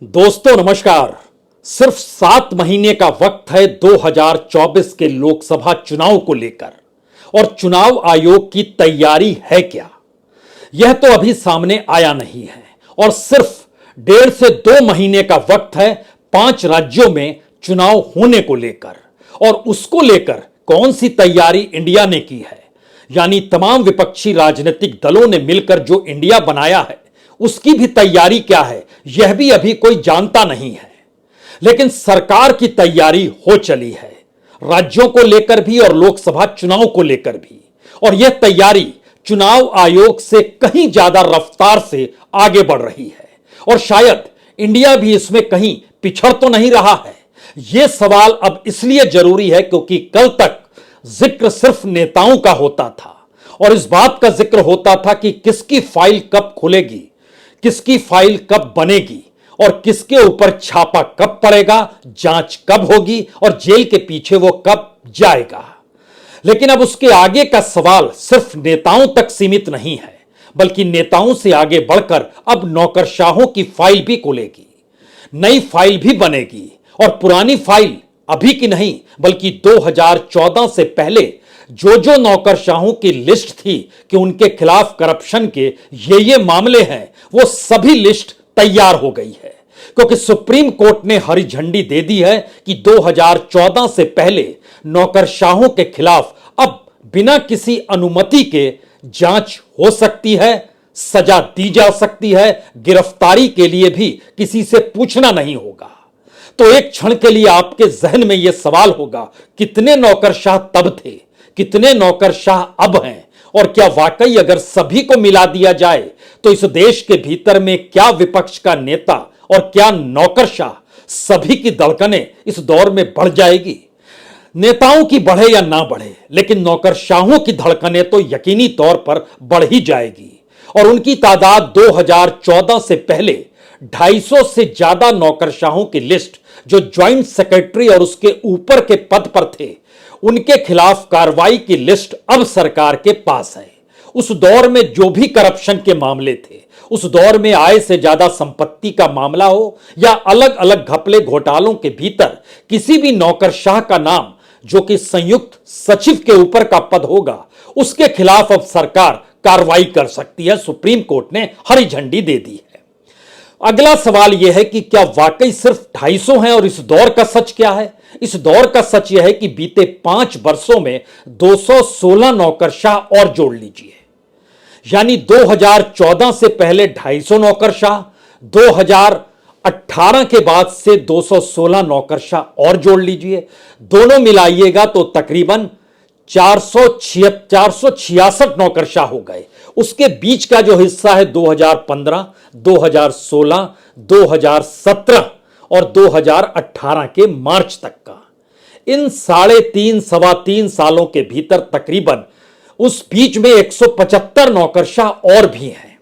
दोस्तों नमस्कार। सिर्फ 7 महीने का वक्त है 2024 के लोकसभा चुनाव को लेकर और चुनाव आयोग की तैयारी है क्या, यह तो अभी सामने आया नहीं है। और सिर्फ 1.5 से 2 महीने का वक्त है 5 राज्यों में चुनाव होने को लेकर, और उसको लेकर कौन सी तैयारी इंडिया ने की है, यानी तमाम विपक्षी राजनीतिक दलों ने मिलकर जो इंडिया बनाया है उसकी भी तैयारी क्या है, यह भी अभी कोई जानता नहीं है। लेकिन सरकार की तैयारी हो चली है, राज्यों को लेकर भी और लोकसभा चुनाव को लेकर भी। और यह तैयारी चुनाव आयोग से कहीं ज्यादा रफ्तार से आगे बढ़ रही है, और शायद इंडिया भी इसमें कहीं पिछड़ तो नहीं रहा है। यह सवाल अब इसलिए जरूरी है क्योंकि कल तक जिक्र सिर्फ नेताओं का होता था, और इस बात का जिक्र होता था कि किसकी फाइल कब खुलेगी, किसकी फाइल कब बनेगी, और किसके ऊपर छापा कब पड़ेगा, जांच कब होगी और जेल के पीछे वो कब जाएगा। लेकिन अब उसके आगे का सवाल सिर्फ नेताओं तक सीमित नहीं है, बल्कि नेताओं से आगे बढ़कर अब नौकरशाहों की फाइल भी खुलेगी, नई फाइल भी बनेगी। और पुरानी फाइल अभी की नहीं, बल्कि 2014 से पहले जो नौकरशाहों की लिस्ट थी कि उनके खिलाफ करप्शन के ये मामले हैं, वो सभी लिस्ट तैयार हो गई है। क्योंकि सुप्रीम कोर्ट ने हरी झंडी दे दी है कि 2014 से पहले नौकरशाहों के खिलाफ अब बिना किसी अनुमति के जांच हो सकती है, सजा दी जा सकती है, गिरफ्तारी के लिए भी किसी से पूछना नहीं होगा। तो एक क्षण के लिए आपके जहन में यह सवाल होगा, कितने नौकरशाह तब थे, कितने नौकरशाह अब हैं, और क्या वाकई अगर सभी को मिला दिया जाए तो इस देश के भीतर में क्या विपक्ष का नेता और क्या नौकरशाह, सभी की धड़कनें इस दौर में बढ़ जाएगी। नेताओं की बढ़े या ना बढ़े, लेकिन नौकरशाहों की धड़कनें तो यकीनी तौर पर बढ़ ही जाएगी। और उनकी तादाद 2014 से पहले 250 से ज्यादा नौकरशाहों की लिस्ट जो ज्वाइंट सेक्रेटरी और उसके ऊपर के पद पर थे, उनके खिलाफ कार्रवाई की लिस्ट अब सरकार के पास है। उस दौर में जो भी करप्शन के मामले थे, उस दौर में आय से ज्यादा संपत्ति का मामला हो या अलग अलग घपले घोटालों के भीतर किसी भी नौकरशाह का नाम जो कि संयुक्त सचिव के ऊपर का पद होगा, उसके खिलाफ अब सरकार कार्रवाई कर सकती है। सुप्रीम कोर्ट ने हरी झंडी दे दी है। अगला सवाल यह है कि क्या वाकई सिर्फ 250 हैं, और इस दौर का सच क्या है? इस दौर का सच यह है कि बीते 5 वर्षों में 216 नौकरशाह और जोड़ लीजिए, यानी 2014 से पहले 250 नौकरशाह, 2018 के बाद से 216 नौकरशाह और जोड़ लीजिए, दोनों मिलाइएगा तो तकरीबन 466 नौकरशाह हो गए। उसके बीच का जो हिस्सा है 2015, 2016, 2017 और 2018 के मार्च तक का, इन 3.5 सवा 3 सालों के भीतर तकरीबन उस बीच में 175 नौकरशाह और भी हैं,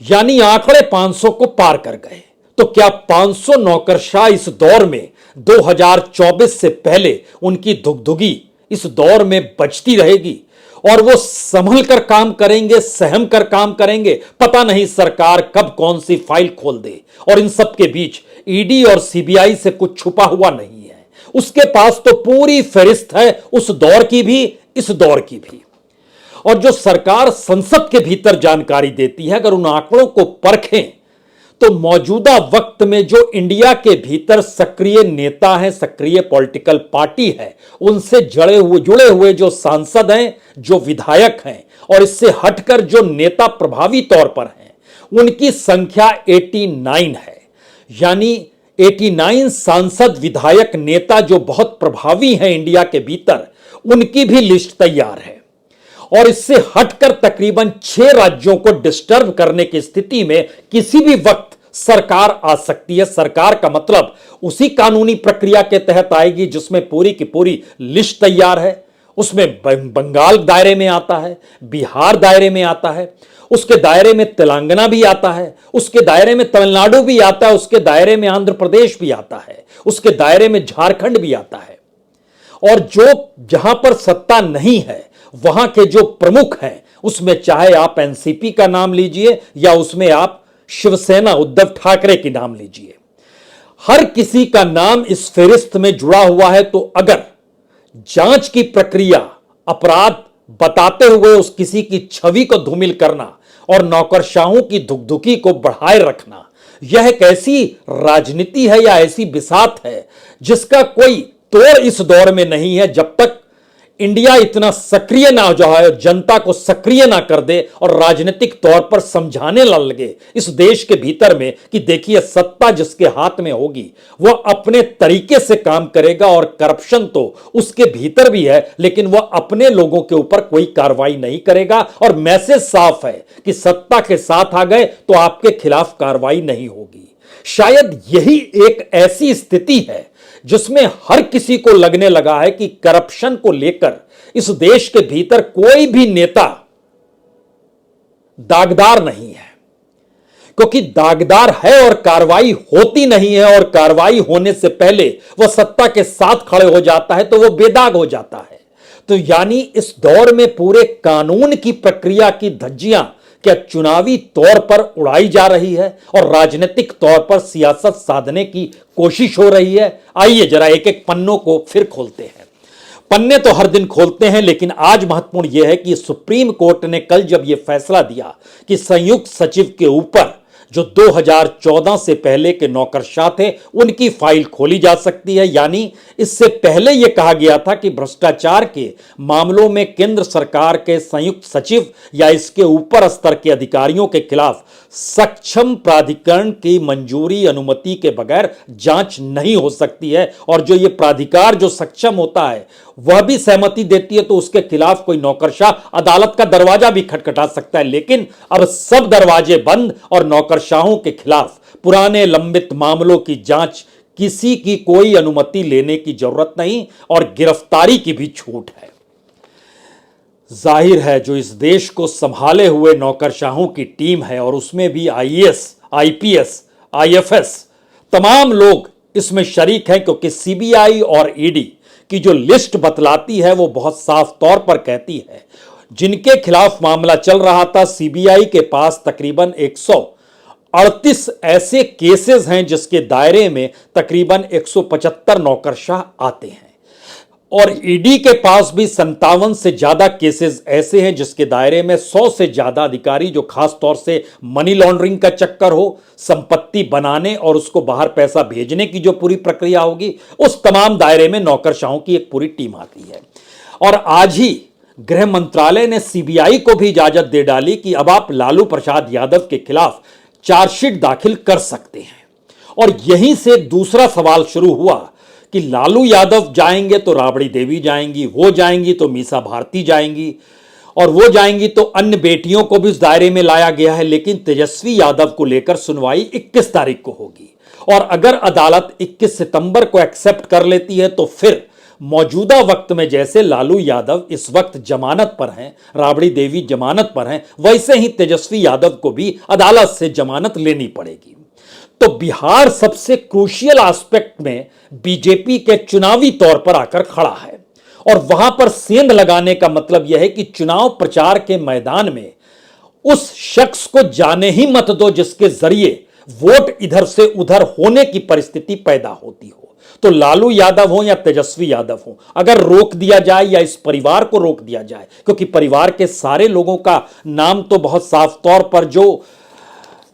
यानी आंकड़े 500 को पार कर गए। तो क्या 500 नौकरशाह इस दौर में 2024 से पहले उनकी धुगधुगी इस दौर में बचती रहेगी और वो संभल कर काम करेंगे, सहम कर काम करेंगे? पता नहीं सरकार कब कौन सी फाइल खोल दे। और इन सब के बीच ईडी और सीबीआई से कुछ छुपा हुआ नहीं है, उसके पास तो पूरी फहरिस्त है, उस दौर की भी, इस दौर की भी। और जो सरकार संसद के भीतर जानकारी देती है, अगर उन आंकड़ों को परखें तो मौजूदा वक्त में जो इंडिया के भीतर सक्रिय नेता हैं, सक्रिय पॉलिटिकल पार्टी है, उनसे जुड़े हुए जो सांसद हैं, जो विधायक हैं, और इससे हटकर जो नेता प्रभावी तौर पर हैं, उनकी संख्या 89 है। यानी 89 सांसद, विधायक, नेता जो बहुत प्रभावी हैं इंडिया के भीतर, उनकी भी लिस्ट तैयार है। और इससे हटकर तकरीबन 6 राज्यों को डिस्टर्ब करने की स्थिति में किसी भी वक्त सरकार आ सकती है। सरकार का मतलब उसी कानूनी प्रक्रिया के तहत आएगी जिसमें पूरी की पूरी लिस्ट तैयार है। उसमें बंगाल दायरे में आता है, बिहार दायरे में आता है, उसके दायरे में तेलंगाना भी आता है, उसके दायरे में तमिलनाडु भी आता है, उसके दायरे में आंध्र प्रदेश भी आता है, उसके दायरे में झारखंड भी आता है। और जो जहां पर सत्ता नहीं है, वहां के जो प्रमुख हैं, उसमें चाहे आप एनसीपी का नाम लीजिए या उसमें आप शिवसेना, उद्धव ठाकरे की नाम लीजिए, हर किसी का नाम इस फेरिस्त में जुड़ा हुआ है, तो अगर जांच की प्रक्रिया अपराध बताते हुए उस किसी की छवि को धूमिल करना और नौकरशाहों की धुकधुकी को बढ़ाए रखना, यह एक ऐसी राजनीति है या ऐसी बिसात है जिसका कोई तोड़ इस दौर में नहीं है, जब तक इंडिया इतना सक्रिय ना हो जाए, जनता को सक्रिय ना कर दे और राजनीतिक तौर पर समझाने ना लगे इस देश के भीतर में कि देखिए, सत्ता जिसके हाथ में होगी वह अपने तरीके से काम करेगा और करप्शन तो उसके भीतर भी है, लेकिन वह अपने लोगों के ऊपर कोई कार्रवाई नहीं करेगा। और मैसेज साफ है कि सत्ता के साथ आ गए तो आपके खिलाफ कार्रवाई नहीं होगी। शायद यही एक ऐसी स्थिति है जिसमें हर किसी को लगने लगा है कि करप्शन को लेकर इस देश के भीतर कोई भी नेता दागदार नहीं है, क्योंकि दागदार है और कार्रवाई होती नहीं है, और कार्रवाई होने से पहले वह सत्ता के साथ खड़े हो जाता है तो वह बेदाग हो जाता है। तो यानी इस दौर में पूरे कानून की प्रक्रिया की धज्जियां क्या चुनावी तौर पर उड़ाई जा रही है और राजनीतिक तौर पर सियासत साधने की कोशिश हो रही है। आइए जरा एक एक पन्नों को फिर खोलते हैं। पन्ने तो हर दिन खोलते हैं, लेकिन आज महत्वपूर्ण यह है कि सुप्रीम कोर्ट ने कल जब यह फैसला दिया कि संयुक्त सचिव के ऊपर जो 2014 से पहले के नौकरशाह थे उनकी फाइल खोली जा सकती है, यानी इससे पहले यह कहा गया था कि भ्रष्टाचार के मामलों में केंद्र सरकार के संयुक्त सचिव या इसके ऊपर स्तर के अधिकारियों के खिलाफ सक्षम प्राधिकरण की मंजूरी अनुमति के बगैर जांच नहीं हो सकती है, और जो यह प्राधिकार जो सक्षम होता है वह भी सहमति देती है तो उसके खिलाफ कोई नौकरशाह अदालत का दरवाजा भी खटखटा सकता है। लेकिन अब सब दरवाजे बंद और नौकरशाहों के खिलाफ पुराने लंबित मामलों की जांच, किसी की कोई अनुमति लेने की जरूरत नहीं और गिरफ्तारी की भी छूट है। जाहिर है जो इस देश को संभाले हुए नौकरशाहों की टीम है, और उसमें भी आईएएस, आईपीएस, आईएफएस तमाम लोग इसमें शरीक हैं, क्योंकि सीबीआई और ईडी की जो लिस्ट बतलाती है वो बहुत साफ तौर पर कहती है जिनके खिलाफ मामला चल रहा था, सीबीआई के पास तकरीबन 138 ऐसे केसेस हैं जिसके दायरे में तकरीबन 175 नौकरशाह आते हैं, और ईडी के पास भी 57 से ज्यादा केसेस ऐसे हैं जिसके दायरे में 100 से ज्यादा अधिकारी जो खास तौर से मनी लॉन्ड्रिंग का चक्कर हो, संपत्ति बनाने और उसको बाहर पैसा भेजने की जो पूरी प्रक्रिया होगी, उस तमाम दायरे में नौकरशाहों की एक पूरी टीम आती है। और आज ही गृह मंत्रालय ने सीबीआई को भी इजाजत दे डाली कि अब आप लालू प्रसाद यादव के खिलाफ चार्जशीट दाखिल कर सकते हैं। और यहीं से दूसरा सवाल शुरू हुआ कि लालू यादव जाएंगे तो राबड़ी देवी जाएंगी, वो जाएंगी तो मीसा भारती जाएंगी, और वो जाएंगी तो अन्य बेटियों को भी उस दायरे में लाया गया है। लेकिन तेजस्वी यादव को लेकर सुनवाई 21 तारीख को होगी, और अगर अदालत 21 सितंबर को एक्सेप्ट कर लेती है तो फिर मौजूदा वक्त में जैसे लालू यादव इस वक्त जमानत पर हैं, राबड़ी देवी जमानत पर हैं, वैसे ही तेजस्वी यादव को भी अदालत से जमानत लेनी पड़ेगी। तो बिहार सबसे क्रूशियल एस्पेक्ट में बीजेपी के चुनावी तौर पर आकर खड़ा है, और वहां पर सेंध लगाने का मतलब यह है कि चुनाव प्रचार के मैदान में उस शख्स को जाने ही मत दो जिसके जरिए वोट इधर से उधर होने की परिस्थिति पैदा होती हो। तो लालू यादव हो या तेजस्वी यादव हो, अगर रोक दिया जाए या इस परिवार को रोक दिया जाए, क्योंकि परिवार के सारे लोगों का नाम तो बहुत साफ तौर पर जो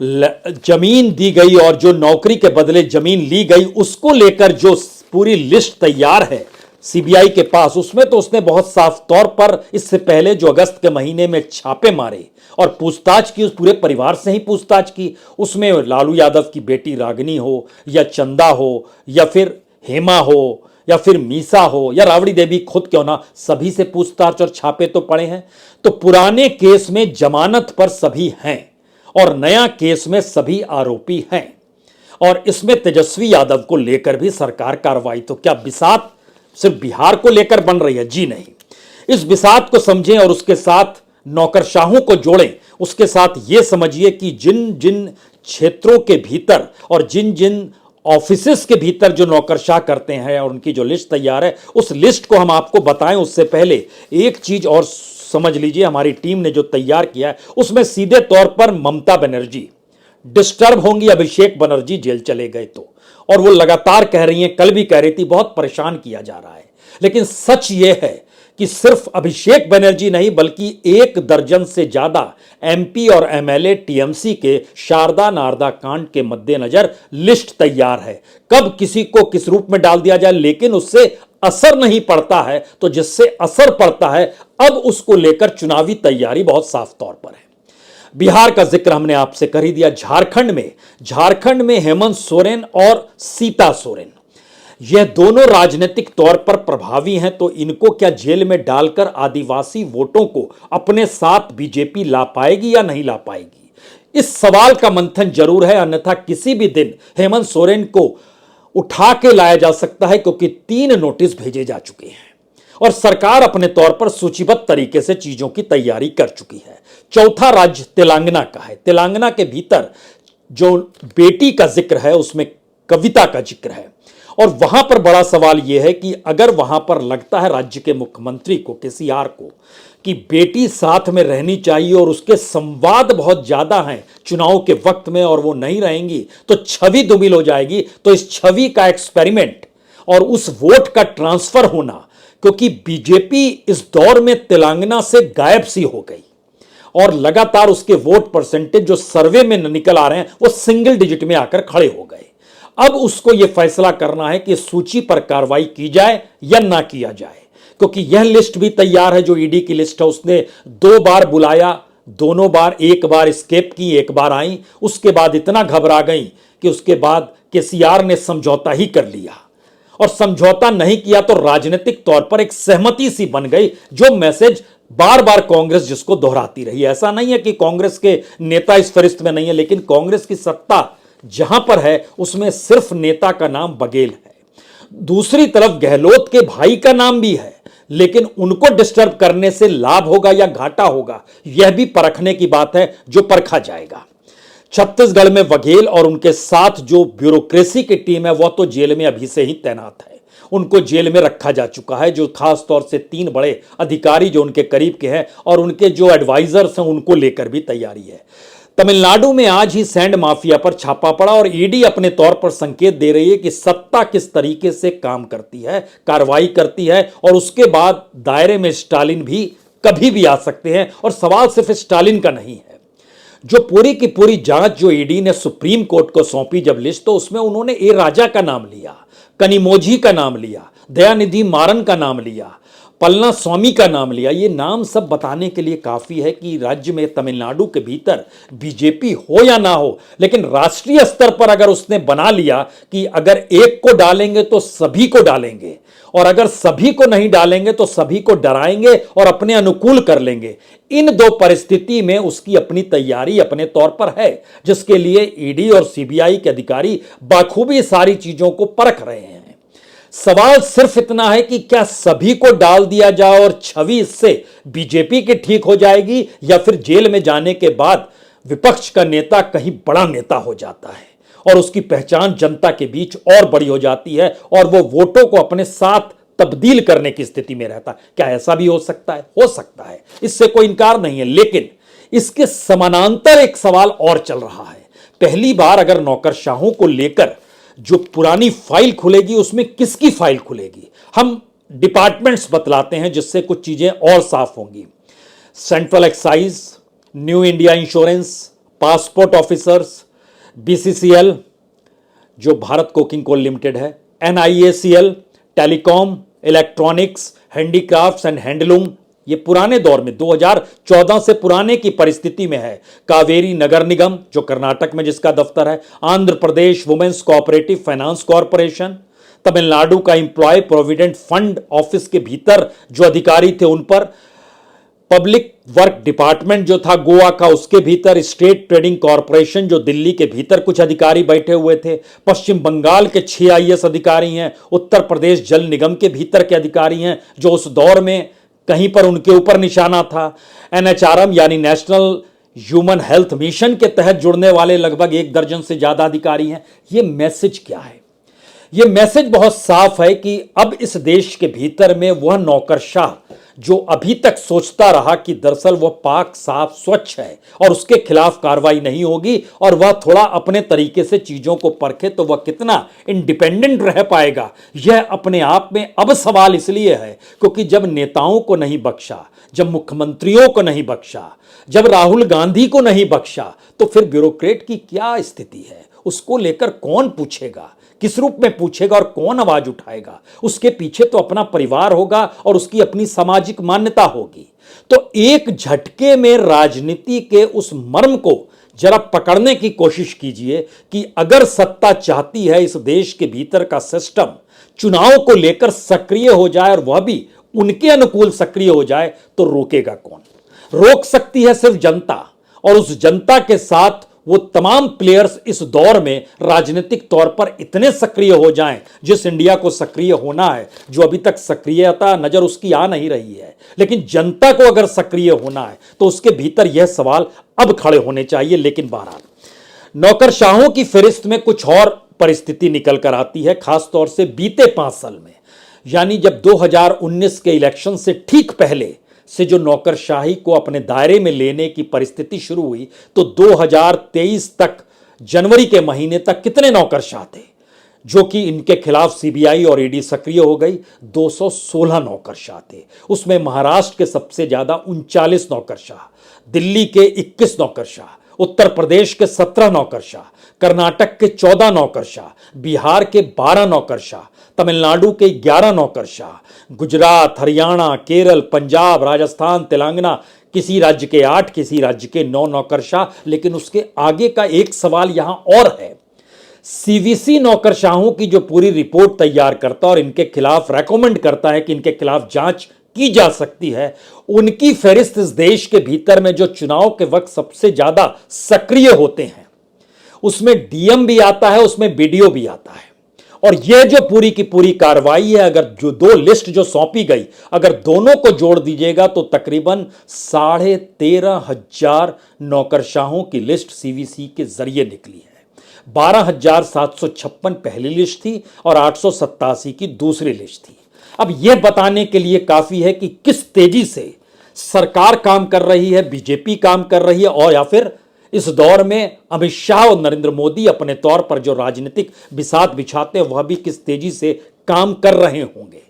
जमीन दी गई और जो नौकरी के बदले जमीन ली गई उसको लेकर जो पूरी लिस्ट तैयार है सीबीआई के पास, उसमें तो उसने बहुत साफ तौर पर इससे पहले जो अगस्त के महीने में छापे मारे और पूछताछ की, उस पूरे परिवार से ही पूछताछ की। उसमें लालू यादव की बेटी रागिनी हो या चंदा हो या फिर हेमा हो या फिर मीसा हो या राबड़ी देवी खुद क्यों ना, सभी से पूछताछ और छापे तो पड़े हैं। तो पुराने केस में जमानत पर सभी हैं और नया केस में सभी आरोपी हैं, और इसमें तेजस्वी यादव को लेकर भी सरकार कार्रवाई। तो क्या बिसात सिर्फ बिहार को लेकर बन रही है? जी नहीं। इस बिसात को समझें और उसके साथ नौकरशाहों को जोड़ें। उसके साथ यह समझिए कि जिन जिन क्षेत्रों के भीतर और जिन जिन ऑफिसेस के भीतर जो नौकरशाह करते हैं और उनकी जो लिस्ट तैयार है, उस लिस्ट को हम आपको बताएं उससे पहले एक चीज और समझ लीजिए। हमारी टीम ने जो तैयार किया है उसमें सीधे तौर पर ममता बनर्जी डिस्टर्ब होंगी, अभिषेक बनर्जी जेल चले गए तो, और वो लगातार कह रही हैं, कल भी कह रही थी, बहुत परेशान किया जा रहा है। लेकिन सच ये है कि सिर्फ अभिषेक बनर्जी नहीं बल्कि 1 दर्जन से ज्यादा एमपी और एमएलए टीएमसी के शारदा नारदा कांड के मद्देनजर लिस्ट तैयार है, कब किसी को किस रूप में डाल दिया जाए, लेकिन उससे असर नहीं पड़ता है। तो जिससे असर पड़ता है, अब उसको लेकर चुनावी तैयारी बहुत साफ तौर पर है। बिहार का जिक्र हमने आपसे कर ही दिया। झारखंड में हेमंत सोरेन और सीता सोरेन, यह दोनों राजनीतिक तौर पर प्रभावी हैं, तो इनको क्या जेल में डालकर आदिवासी वोटों को अपने साथ बीजेपी ला पाएगी या नहीं ला पाएगी? इस सवाल का मंथन जरूर है, अन्यथा किसी भी दिन हेमंत सोरेन को उठा के लाया जा सकता है, क्योंकि 3 नोटिस भेजे जा चुके हैं और सरकार अपने तौर पर सूचीबद्ध तरीके से चीजों की तैयारी कर चुकी है। चौथा राज्य तेलंगाना का है। तेलंगाना के भीतर जो बेटी का जिक्र है उसमें कविता का जिक्र है, और वहां पर बड़ा सवाल यह है कि अगर वहां पर लगता है राज्य के मुख्यमंत्री को, केसीआर को, कि बेटी साथ में रहनी चाहिए और उसके संवाद बहुत ज्यादा हैं चुनाव के वक्त में और वो नहीं रहेंगी तो छवि धूमिल हो जाएगी। तो इस छवि का एक्सपेरिमेंट और उस वोट का ट्रांसफर होना, क्योंकि बीजेपी इस दौर में तेलंगाना से गायब सी हो गई और लगातार उसके वोट परसेंटेज जो सर्वे में निकल आ रहे हैं वो सिंगल डिजिट में आकर खड़े हो गए। अब उसको यह फैसला करना है कि सूची पर कार्रवाई की जाए या ना किया जाए, क्योंकि यह लिस्ट भी तैयार है जो ईडी की लिस्ट है। उसने 2 बार बुलाया, दोनों बार, एक बार स्केप की, एक बार आई, उसके बाद इतना घबरा गई कि उसके बाद केसीआर ने समझौता ही कर लिया, और समझौता नहीं किया तो राजनीतिक तौर पर एक सहमति सी बन गई, जो मैसेज बार बार कांग्रेस जिसको दोहराती रही। ऐसा नहीं है कि कांग्रेस के नेता इस फरिश्त में नहीं है, लेकिन कांग्रेस की सत्ता जहां पर है उसमें सिर्फ नेता का नाम बघेल है। दूसरी तरफ गहलोत के भाई का नाम भी है, लेकिन उनको डिस्टर्ब करने से लाभ होगा या घाटा होगा, यह भी परखने की बात है, जो परखा जाएगा। छत्तीसगढ़ में बघेल और उनके साथ जो ब्यूरोक्रेसी की टीम है वह तो जेल में अभी से ही तैनात है, उनको जेल में रखा जा चुका है, जो खास तौर से 3 बड़े अधिकारी जो उनके करीब के हैं और उनके जो एडवाइजर्स हैं उनको लेकर भी तैयारी है। तमिलनाडु में आज ही सैंड माफिया पर छापा पड़ा और ईडी अपने तौर पर संकेत दे रही है कि सत्ता किस तरीके से काम करती है, कार्रवाई करती है, और उसके बाद दायरे में स्टालिन भी कभी भी आ सकते हैं। और सवाल सिर्फ स्टालिन का नहीं है, जो पूरी की पूरी जांच जो ईडी ने सुप्रीम कोर्ट को सौंपी जब लिस्ट, तो उसमें उन्होंने ए राजा का नाम लिया, कनिमोझी का नाम लिया, दयानिधि मारन का नाम लिया, पलना स्वामी का नाम लिया। ये नाम सब बताने के लिए काफी है कि राज्य में, तमिलनाडु के भीतर बीजेपी हो या ना हो, लेकिन राष्ट्रीय स्तर पर अगर उसने बना लिया कि अगर एक को डालेंगे तो सभी को डालेंगे, और अगर सभी को नहीं डालेंगे तो सभी को डराएंगे और अपने अनुकूल कर लेंगे, इन 2 परिस्थिति में उसकी अपनी तैयारी अपने तौर पर है, जिसके लिए ईडी और सीबीआई के अधिकारी बाखूबी सारी चीजों को परख रहे हैं। सवाल सिर्फ इतना है कि क्या सभी को डाल दिया जाए और छवि इससे बीजेपी की ठीक हो जाएगी, या फिर जेल में जाने के बाद विपक्ष का नेता कहीं बड़ा नेता हो जाता है और उसकी पहचान जनता के बीच और बड़ी हो जाती है और वो वोटों को अपने साथ तब्दील करने की स्थिति में रहता है। क्या ऐसा भी हो सकता है? हो सकता है, इससे कोई इंकार नहीं है। लेकिन इसके समानांतर एक सवाल और चल रहा है। पहली बार अगर नौकरशाहों को लेकर जो पुरानी फाइल खुलेगी, उसमें किसकी फाइल खुलेगी? हम डिपार्टमेंट्स बतलाते हैं जिससे कुछ चीजें और साफ होंगी। Central excise, new India insurance, passport officers, BCCL जो भारत कोकिंग कोल लिमिटेड है, NIACL, telecom, electronics, handicrafts and handloom, ये पुराने दौर में 2014 से पुराने की परिस्थिति में है। कावेरी नगर निगम जो कर्नाटक में जिसका दफ्तर है, Andhra Pradesh women's cooperative finance corporation, Tamil Nadu का एम्प्लॉय प्रोविडेंट फंड ऑफिस के भीतर जो अधिकारी थे उन पर, पब्लिक वर्क डिपार्टमेंट जो था गोवा का उसके भीतर, स्टेट ट्रेडिंग कॉरपोरेशन जो दिल्ली के भीतर कुछ अधिकारी बैठे हुए थे, पश्चिम बंगाल के 6 आईएएस अधिकारी हैं, उत्तर प्रदेश जल निगम के भीतर के अधिकारी हैं जो उस दौर में कहीं पर उनके ऊपर निशाना था, एनएचआरएम यानी नेशनल ह्यूमन हेल्थ मिशन के तहत जुड़ने वाले लगभग 1 दर्जन से ज्यादा अधिकारी हैं। यह मैसेज क्या है? यह मैसेज बहुत साफ है कि अब इस देश के भीतर में वह नौकरशाह जो अभी तक सोचता रहा कि दरअसल वह पाक साफ स्वच्छ है और उसके खिलाफ कार्रवाई नहीं होगी और वह थोड़ा अपने तरीके से चीजों को परखे तो वह कितना इंडिपेंडेंट रह पाएगा, यह अपने आप में अब सवाल इसलिए है क्योंकि जब नेताओं को नहीं बख्शा, जब मुख्यमंत्रियों को नहीं बख्शा, जब राहुल गांधी को नहीं बख्शा, तो फिर ब्यूरोक्रेट की क्या स्थिति है? उसको लेकर कौन पूछेगा, किस रूप में पूछेगा और कौन आवाज उठाएगा? उसके पीछे तो अपना परिवार होगा और उसकी अपनी सामाजिक मान्यता होगी। तो एक झटके में राजनीति के उस मर्म को जरा पकड़ने की कोशिश कीजिए कि अगर सत्ता चाहती है इस देश के भीतर का सिस्टम चुनाव को लेकर सक्रिय हो जाए और वह भी उनके अनुकूल सक्रिय हो जाए, तो रोकेगा कौन? रोक सकती है सिर्फ जनता, और उस जनता के साथ वो तमाम प्लेयर्स इस दौर में राजनीतिक तौर पर इतने सक्रिय हो जाएं जिस इंडिया को सक्रिय होना है, जो अभी तक सक्रियता नजर उसकी आ नहीं रही है। लेकिन जनता को अगर सक्रिय होना है तो उसके भीतर यह सवाल अब खड़े होने चाहिए। लेकिन बहरहाल नौकरशाहों की फहरिस्त में कुछ और परिस्थिति निकल कर आती है, खासतौर से बीते 5 साल में, यानी जब 2019 के इलेक्शन से ठीक पहले से जो नौकरशाही को अपने दायरे में लेने की परिस्थिति शुरू हुई, तो 2023 तक जनवरी के महीने तक कितने नौकरशाह थे जो कि इनके खिलाफ सीबीआई और ईडी सक्रिय हो गई? 216 नौकरशाह थे। उसमें महाराष्ट्र के सबसे ज्यादा 39 नौकरशाह, दिल्ली के 21 नौकरशाह, उत्तर प्रदेश के 17 नौकरशाह, कर्नाटक के 14 नौकरशाह, बिहार के 12 नौकरशाह, तमिलनाडु के 11 नौकरशाह, गुजरात, हरियाणा, केरल, पंजाब, राजस्थान, तेलंगाना, किसी राज्य के 8, किसी राज्य के 9 नौकरशाह। लेकिन उसके आगे का एक सवाल यहां और है। सीवीसी नौकरशाहों की जो पूरी रिपोर्ट तैयार करता और इनके खिलाफ रेकमेंड करता है कि इनके खिलाफ जांच की जा सकती है, उनकी फहरिस्त इस देश के भीतर में जो चुनाव के वक्त सबसे ज्यादा सक्रिय होते हैं उसमें डीएम भी आता है, उसमें बीडीओ भी आता है। और यह जो पूरी की पूरी कार्रवाई है, अगर जो 2 लिस्ट जो सौंपी गई, अगर दोनों को जोड़ दीजिएगा तो तकरीबन 13,500 नौकरशाहों की लिस्ट सीवीसी के जरिए निकली है। 12,756 पहली लिस्ट थी और 887 की दूसरी लिस्ट थी। अब यह बताने के लिए काफी है कि किस तेजी से सरकार काम कर रही है, बीजेपी काम कर रही है, और या फिर इस दौर में अमित शाह और नरेंद्र मोदी अपने तौर पर जो राजनीतिक बिसात बिछाते हैं वह भी किस तेजी से काम कर रहे होंगे।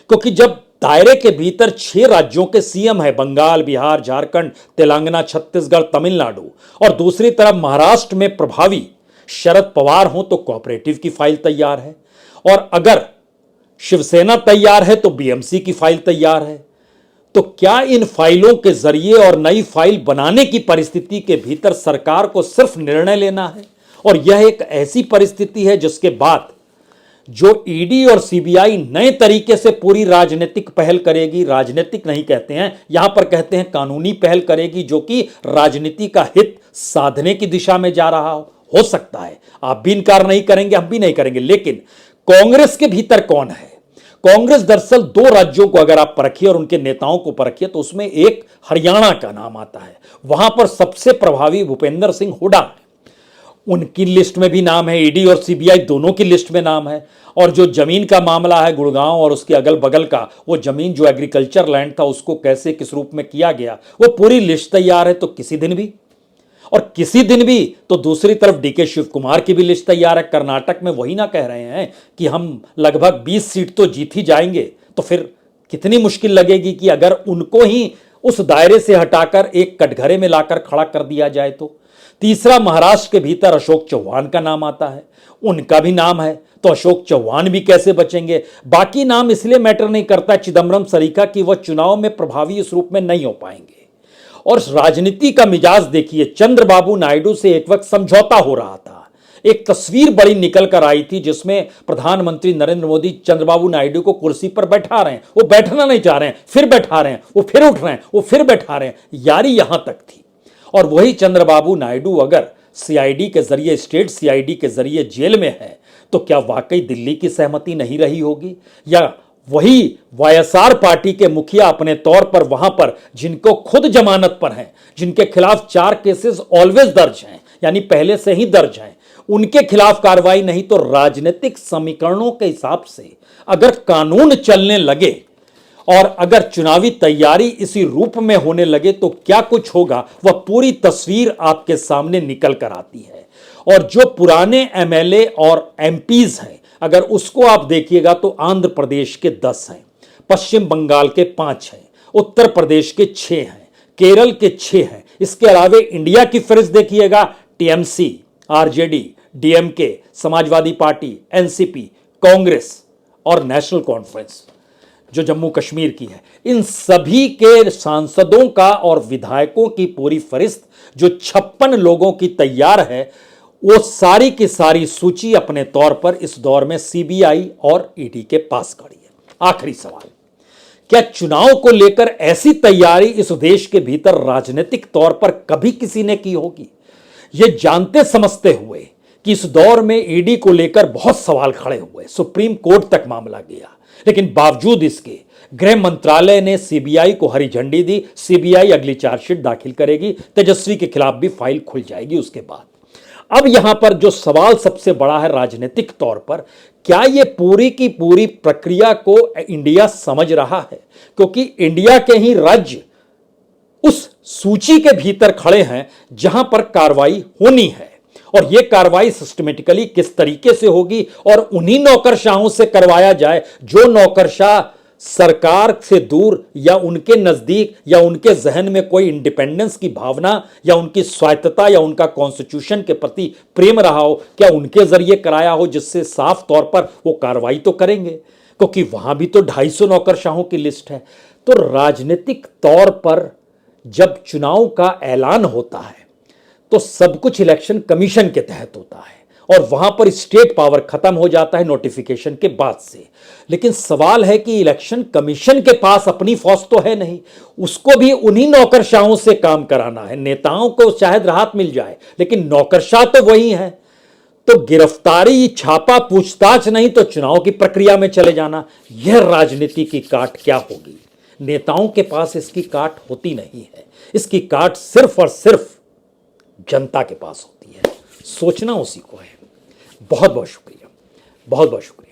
क्योंकि जब दायरे के भीतर 6 राज्यों के सीएम है, बंगाल, बिहार, झारखंड, तेलंगाना, छत्तीसगढ़, तमिलनाडु, और दूसरी तरफ महाराष्ट्र में प्रभावी शरद पवार हों, तो कोऑपरेटिव की फाइल तैयार है, और अगर शिवसेना तैयार है तो बीएमसी की फाइल तैयार है। तो क्या इन फाइलों के जरिए और नई फाइल बनाने की परिस्थिति के भीतर सरकार को सिर्फ निर्णय लेना है? और यह एक ऐसी परिस्थिति है जिसके बाद जो ईडी और सीबीआई नए तरीके से पूरी राजनीतिक पहल करेगी, राजनीतिक नहीं कहते हैं यहां पर, कहते हैं कानूनी पहल करेगी, जो कि राजनीति का हित साधने की दिशा में जा रहा हो सकता है। आप भी इनकार नहीं करेंगे, हम भी नहीं करेंगे। लेकिन कांग्रेस के भीतर कौन है? कांग्रेस दरअसल 2 राज्यों को अगर आप परखिए और उनके नेताओं को परखिए तो उसमें एक हरियाणा का नाम आता है। वहां पर सबसे प्रभावी भूपेंद्र सिंह हुड्डा है, उनकी लिस्ट में भी नाम है, ईडी और सीबीआई दोनों की लिस्ट में नाम है। और जो जमीन का मामला है गुड़गांव और उसके अगल बगल का, वो जमीन जो एग्रीकल्चर लैंड था उसको कैसे किस रूप में किया गया, वो पूरी लिस्ट तैयार है। तो किसी दिन भी तो दूसरी तरफ डीके शिव कुमार की भी लिस्ट तैयार है। कर्नाटक में वही ना कह रहे हैं कि हम लगभग 20 सीट तो जीत ही जाएंगे, तो फिर कितनी मुश्किल लगेगी कि अगर उनको ही उस दायरे से हटाकर एक कटघरे में लाकर खड़ा कर दिया जाए तो। तीसरा, महाराष्ट्र के भीतर अशोक चौहान का नाम आता है, उनका भी नाम है, तो अशोक चौहान भी कैसे बचेंगे? बाकी नाम इसलिए मैटर नहीं करता चिदम्बरम सरीखा कि वह चुनाव में प्रभावी इस रूप में नहीं हो पाएंगे। और राजनीति का मिजाज देखिए, चंद्रबाबू नायडू से एक वक्त समझौता हो रहा था, एक तस्वीर बड़ी निकल कर आई थी जिसमें प्रधानमंत्री नरेंद्र मोदी चंद्रबाबू नायडू को कुर्सी पर बैठा रहे हैं, वो बैठना नहीं चाह रहे हैं, फिर बैठा रहे हैं, वो फिर उठ रहे हैं, वो फिर बैठा रहे हैं, यारी यहां तक थी। और वही चंद्रबाबू नायडू अगर सीआईडी के जरिए, स्टेट सीआईडी के जरिए जेल में है, तो क्या वाकई दिल्ली की सहमति नहीं रही होगी? या वही वाईएसआर पार्टी के मुखिया अपने तौर पर वहां पर, जिनको खुद जमानत पर हैं, जिनके खिलाफ 4 केसेस ऑलवेज दर्ज हैं, यानी पहले से ही दर्ज हैं, उनके खिलाफ कार्रवाई नहीं? तो राजनीतिक समीकरणों के हिसाब से अगर कानून चलने लगे और अगर चुनावी तैयारी इसी रूप में होने लगे तो क्या कुछ होगा, वह पूरी तस्वीर आपके सामने निकल कर आती है। और जो पुराने एमएलए और एमपीज हैं, अगर उसको आप देखिएगा तो आंध्र प्रदेश के 10 हैं, पश्चिम बंगाल के 5 हैं, उत्तर प्रदेश के 6 हैं, केरल के 6 हैं। इसके अलावा इंडिया की फहरिस्त देखिएगा, TMC, RJD, DMK, Samajwadi party, NCP, Congress और नेशनल कॉन्फ्रेंस जो जम्मू कश्मीर की है, इन सभी के सांसदों का और विधायकों की पूरी फहरिस्त जो 56 लोगों की तैयार है, वो सारी की सारी सूची अपने तौर पर इस दौर में सीबीआई और ईडी के पास खड़ी है। आखिरी सवाल, क्या चुनाव को लेकर ऐसी तैयारी इस देश के भीतर राजनीतिक तौर पर कभी किसी ने की होगी? यह जानते समझते हुए कि इस दौर में ईडी को लेकर बहुत सवाल खड़े हुए, सुप्रीम कोर्ट तक मामला गया, लेकिन बावजूद इसके गृह मंत्रालय ने सीबीआई को हरी झंडी दी। सीबीआई अगली चार्जशीट दाखिल करेगी, तेजस्वी के खिलाफ भी फाइल खुल जाएगी उसके बाद। अब यहां पर जो सवाल सबसे बड़ा है राजनीतिक तौर पर, क्या यह पूरी की पूरी प्रक्रिया को इंडिया समझ रहा है? क्योंकि इंडिया के ही राज्य उस सूची के भीतर खड़े हैं जहां पर कार्रवाई होनी है, और यह कार्रवाई सिस्टमेटिकली किस तरीके से होगी और उन्हीं नौकरशाहों से करवाया जाए जो नौकरशाह सरकार से दूर या उनके नजदीक या उनके जहन में कोई इंडिपेंडेंस की भावना या उनकी स्वायत्तता या उनका कॉन्स्टिट्यूशन के प्रति प्रेम रहा हो, क्या उनके जरिए कराया हो, जिससे साफ तौर पर वो कार्रवाई तो करेंगे, क्योंकि वहां भी तो 250 नौकरशाहों की लिस्ट है। तो राजनीतिक तौर पर जब चुनाव का ऐलान होता है तो सब कुछ इलेक्शन कमीशन के तहत होता है और वहां पर स्टेट पावर खत्म हो जाता है नोटिफिकेशन के बाद से। लेकिन सवाल है कि इलेक्शन कमीशन के पास अपनी फौज तो है नहीं, उसको भी उन्हीं नौकरशाहों से काम कराना है। नेताओं को शायद राहत मिल जाए, लेकिन नौकरशाह तो वही है। तो गिरफ्तारी, छापा, पूछताछ नहीं तो चुनाव की प्रक्रिया में चले जाना, यह राजनीति की काट क्या होगी? नेताओं के पास इसकी काट होती नहीं है, इसकी काट सिर्फ और सिर्फ जनता के पास होती है। सोचना उसी को है। बहुत बहुत शुक्रिया, बहुत बहुत शुक्रिया।